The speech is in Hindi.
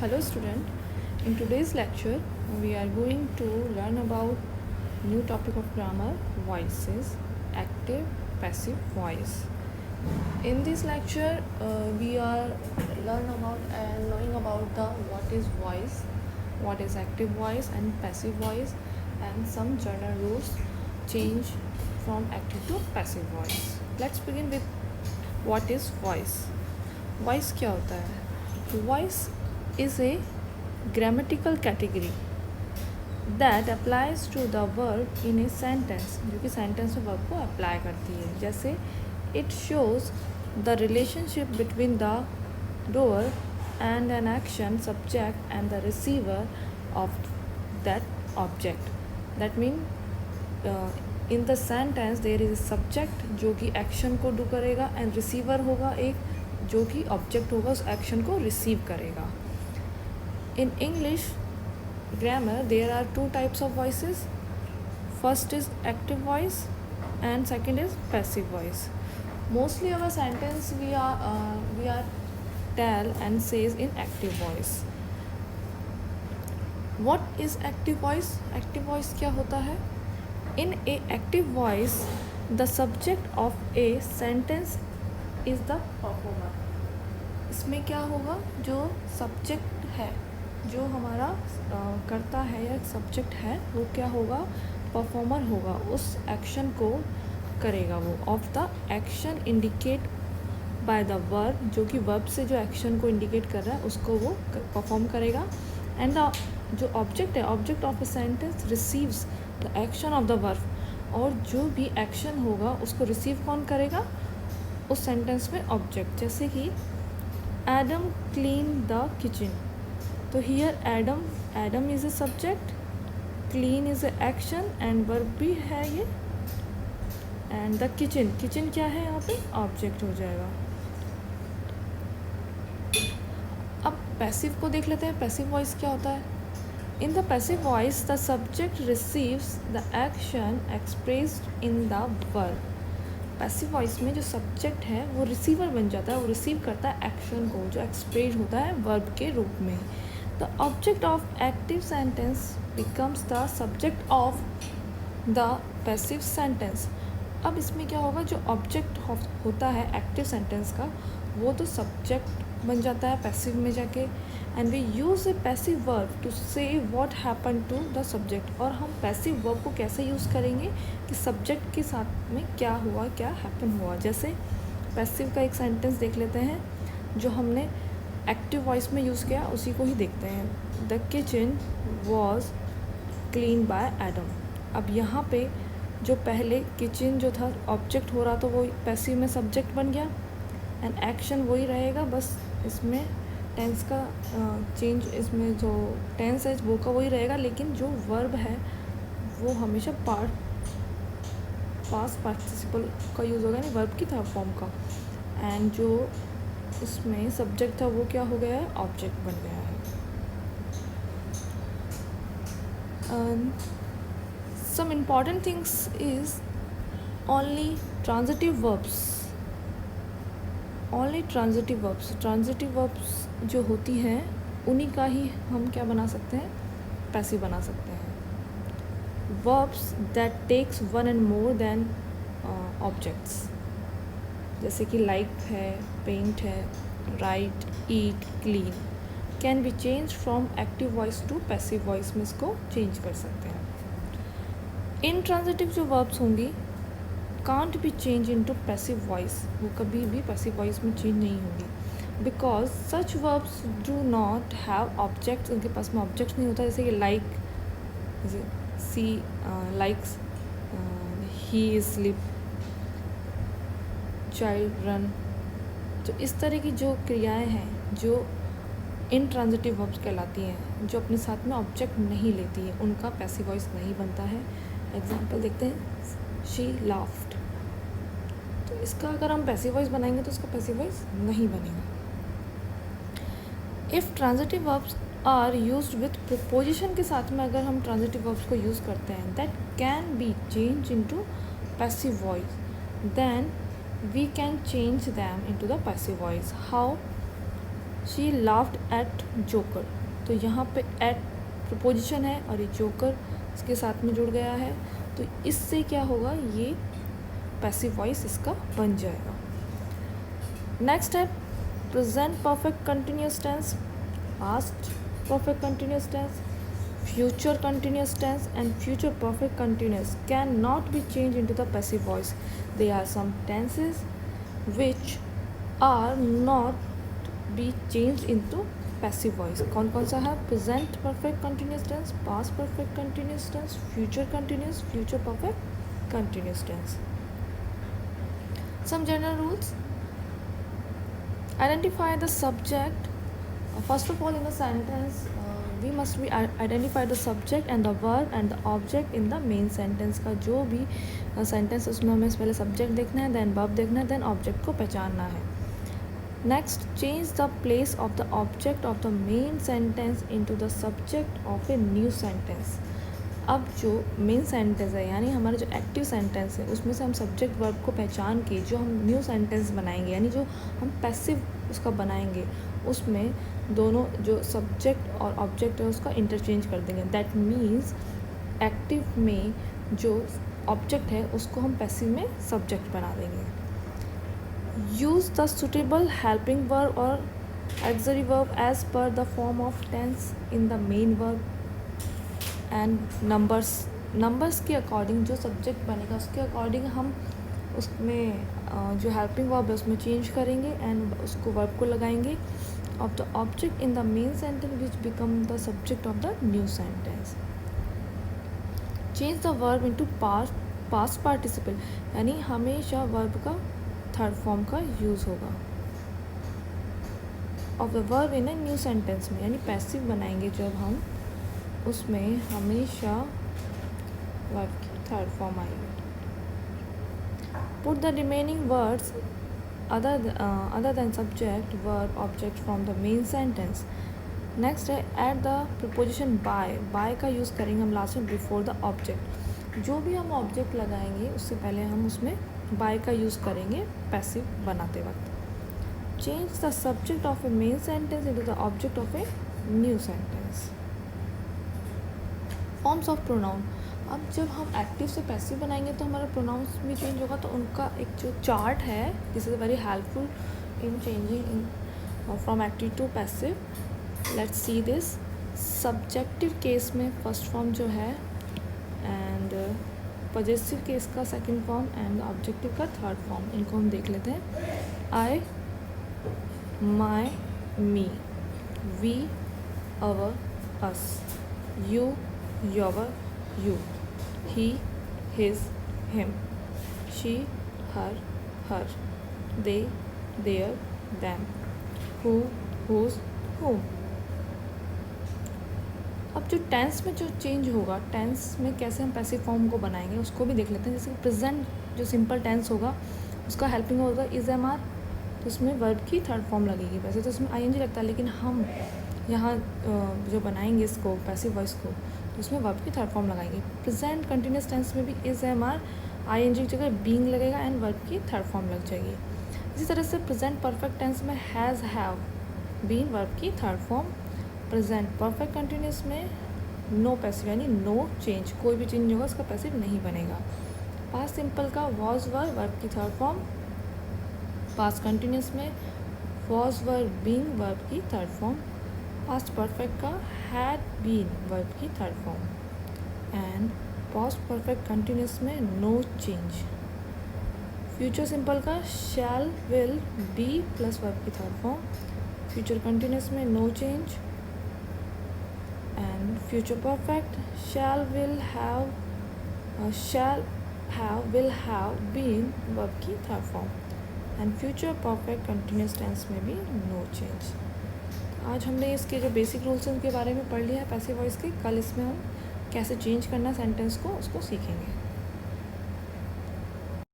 Hello student, in today's lecture we are going to learn about new topic of grammar, voices, active, passive voice. In this lecture we are learn about and knowing about the what is voice, what is active voice and passive voice, and some general rules change from active to passive voice. Let's begin with what is voice. Voice क्या होता है? Voice is a grammatical category that applies to the verb in a sentence, जो कि sentence में verb को apply करती है. जैसे it shows the relationship between the doer and an action subject and the receiver of that object. That means in the sentence there is a subject जो कि action को do करेगा and receiver होगा एक जो कि object होगा उस action को receive करेगा. In English grammar there are two types of voices. First is active voice and second is passive voice. Mostly our sentence we are tell and says in active voice. What is active voice? Active voice क्या होता है? In a active voice the subject of a sentence is the performer. इसमें क्या होगा, जो सब्जेक्ट है जो हमारा करता है या सब्जेक्ट है वो क्या होगा, परफॉर्मर होगा, उस एक्शन को करेगा वो. Of the action indicate by the verb, जो कि वर्ब से जो एक्शन को इंडिकेट कर रहा है उसको वो परफॉर्म करेगा. एंड द जो ऑब्जेक्ट है, object of a sentence receives the action of the verb, और जो भी एक्शन होगा उसको रिसीव कौन करेगा, उस सेंटेंस में ऑब्जेक्ट. जैसे कि एडम क्लीन द किचन, तो here Adam is a subject, clean is a action and verb भी है ये, एंड द किचन क्या है यहाँ पे, ऑब्जेक्ट हो जाएगा. अब पैसिव को देख लेते हैं. पैसिव वॉइस क्या होता है? In the passive voice the subject receives the action expressed in the verb. Passive voice में जो सब्जेक्ट है वो रिसीवर बन जाता है, वो रिसीव करता है एक्शन को जो एक्सप्रेस होता है वर्ब के रूप में. The object of active sentence becomes the subject of the passive sentence. अब इसमें क्या होगा, जो ऑब्जेक्ट होता है एक्टिव सेंटेंस का वो तो सब्जेक्ट बन जाता है पैसिव में जाके. And we use a passive verb to say what happen to the subject. और हम पैसिव वर्ब को कैसे यूज़ करेंगे कि सब्जेक्ट के साथ में क्या हुआ, क्या हैपन हुआ. जैसे पैसिव का एक सेंटेंस देख लेते हैं जो हमने एक्टिव वॉइस में यूज़ किया, उसी को ही देखते हैं. The kitchen was clean bye Adam. अब यहाँ पे जो पहले किचन जो था ऑब्जेक्ट हो रहा तो वो पैसिव में सब्जेक्ट बन गया एंड एक्शन वही रहेगा, बस इसमें टेंस का चेंज, इसमें जो टेंस है वो का वही रहेगा, लेकिन जो वर्ब है वो हमेशा पास्ट पार्टिसिपल का यूज़ होगा, यानी वर्ब की था फॉर्म का. एंड जो इसमें सब्जेक्ट था वो क्या हो गया है, ऑब्जेक्ट बन गया है. Some important things is only transitive verbs. Transitive verbs जो होती हैं उन्हीं का ही हम क्या बना सकते हैं, पैसिव बना सकते हैं. Verbs that takes one and more than objects, जैसे कि लाइक है, पेंट है, write, eat, clean, can be change from active voice to passive voice में इसको चेंज कर सकते हैं. इनट्रांजिटिव जो वर्ब्स होंगी can't be change into passive voice, वो कभी भी पैसिव वॉइस में चेंज नहीं होगी. Because such verbs do not have objects, उनके पास में ऑब्जेक्ट्स नहीं होता. जैसे कि like, she likes, he is sleep, child run. तो इस तरह की जो क्रियाएं हैं जो इनट्रांजिटिव वर्ब्स कहलाती हैं, जो अपने साथ में ऑब्जेक्ट नहीं लेती है, उनका पैसिव वॉइस नहीं बनता है. एग्जाम्पल देखते हैं, शी लाफ्ड. तो इसका अगर हम पैसिव वॉइस बनाएंगे तो इसका पैसिव वॉइस नहीं बनेगा. If transitive verbs are used with preposition के साथ में अगर हम ट्रांजिटिव वर्ब्स को यूज़ करते हैं that can be change into passive voice, then we can change them into the passive voice. How? She laughed at joker. तो यहाँ पे एट प्रपोजिशन है और ये जोकर इसके साथ में जुड़ गया है, तो इससे क्या होगा, ये पैसिव वॉइस इसका बन जाएगा। नेक्स्ट है present perfect continuous tense, past perfect continuous tense, future continuous tense and future perfect continuous cannot be changed into the passive voice. There are some tenses which are not be changed into passive voice. कौन कौन सा है? present perfect continuous tense, past perfect continuous tense, future continuous, future perfect continuous tense. Some general rules. Identify the subject. First of all, in the sentence we must be identify the subject and the verb and the object in the main sentence. का जो भी सेंटेंस उसमें हमें पहले सब्जेक्ट देखना है, देन वर्ब देखना है, देन ऑब्जेक्ट को पहचानना है. Next, change the place of the object of the main sentence into the subject of a new sentence. अब जो मेन सेंटेंस है यानी हमारा जो एक्टिव सेंटेंस है उसमें से हम सब्जेक्ट वर्ब को पहचान के जो हम न्यू सेंटेंस बनाएंगे यानी जो हम पैसिव उसका बनाएंगे उसमें दोनों जो सब्जेक्ट और ऑब्जेक्ट है उसका इंटरचेंज कर देंगे. दैट मीन्स एक्टिव में जो ऑब्जेक्ट है उसको हम पैसिव में सब्जेक्ट बना देंगे. Use the suitable helping verb और auxiliary verb as per the form of tense in the main verb and numbers के अकॉर्डिंग जो सब्जेक्ट बनेगा उसके अकॉर्डिंग हम उसमें जो हेल्पिंग वर्ब है उसमें चेंज करेंगे एंड उसको वर्ब को लगाएंगे of the object in the main sentence which become the subject of the new sentence. Change the verb into past participle यानी हमेशा verb का थर्ड फॉर्म का यूज़ होगा of the verb in a new sentence में, यानी पैसिव बनाएंगे जब हम उसमें हमेशा verb की थर्ड फॉर्म आएगी. Put the remaining words other than subject, verb, object from the main sentence. Next है add the preposition by का यूज़ करेंगे हम लास्ट में बिफोर द ऑब्जेक्ट. जो भी हम ऑब्जेक्ट लगाएंगे उससे पहले हम उसमें by का यूज़ करेंगे पैसिव बनाते वक्त. Change the subject of A main sentence into the object of a new sentence. Forms of pronoun. अब जब हम एक्टिव से पैसिव बनाएंगे तो हमारा प्रोनाउंस भी चेंज होगा, तो उनका एक जो चार्ट है this is very helpful in changing in from active to passive. Let's see this. Subjective case में फर्स्ट फॉर्म जो है एंड पॉजेसिव केस का सेकंड फॉर्म एंड ऑब्जेक्टिव का थर्ड फॉर्म. इनको हम देख लेते हैं. I, my, me, we, our, us, you, your, you, he, his, him, she, her, they, their, them, who, whose, whom. अब जो टेंस में जो चेंज होगा, टेंस में कैसे हम पैसिव फॉर्म को बनाएंगे उसको भी देख लेते हैं. जैसे प्रेजेंट जो सिंपल टेंस होगा उसका हेल्पिंग होगा इज एम आर, तो उसमें वर्ब की थर्ड फॉर्म लगेगी. वैसे तो इसमें आई एन जी लगता है लेकिन हम यहाँ जो बनाएंगे इसको पैसिव वॉइस को तो उसमें वर्ब की थर्ड फॉर्म लगाएंगे. प्रेजेंट कंटिन्यूस टेंस में भी is am are I N G की जगह बीइंग लगेगा एंड वर्ब की थर्ड फॉर्म लग जाएगी. इसी तरह से प्रेजेंट परफेक्ट टेंस में हैज़, हैव, बीन वर्ब की third form. Present perfect continuous में नो पैसिव यानी नो चेंज, कोई भी चेंज होगा उसका पैसिव नहीं बनेगा. पास्ट सिंपल का वॉज वर वर्ब की थर्ड फॉर्म. पास्ट कंटिन्यूस में वॉज वर बीइंग वर्ब की थर्ड फॉर्म. पास्ट परफेक्ट का हैड बीन वर्ब की third form and past perfect continuous में नो चेंज. फ्यूचर सिंपल का shall, will, be plus verb की थर्ड फॉर्म. फ्यूचर कंटिन्यूस में no change and future perfect shall, will, have, been verb की third form and future perfect continuous tense में भी नो चेंज. आज हमने इसके जो बेसिक रूल्स हैं उनके बारे में पढ़ लिया है पैसिव वॉइस के. कल इसमें हम कैसे चेंज करना सेंटेंस को उसको सीखेंगे.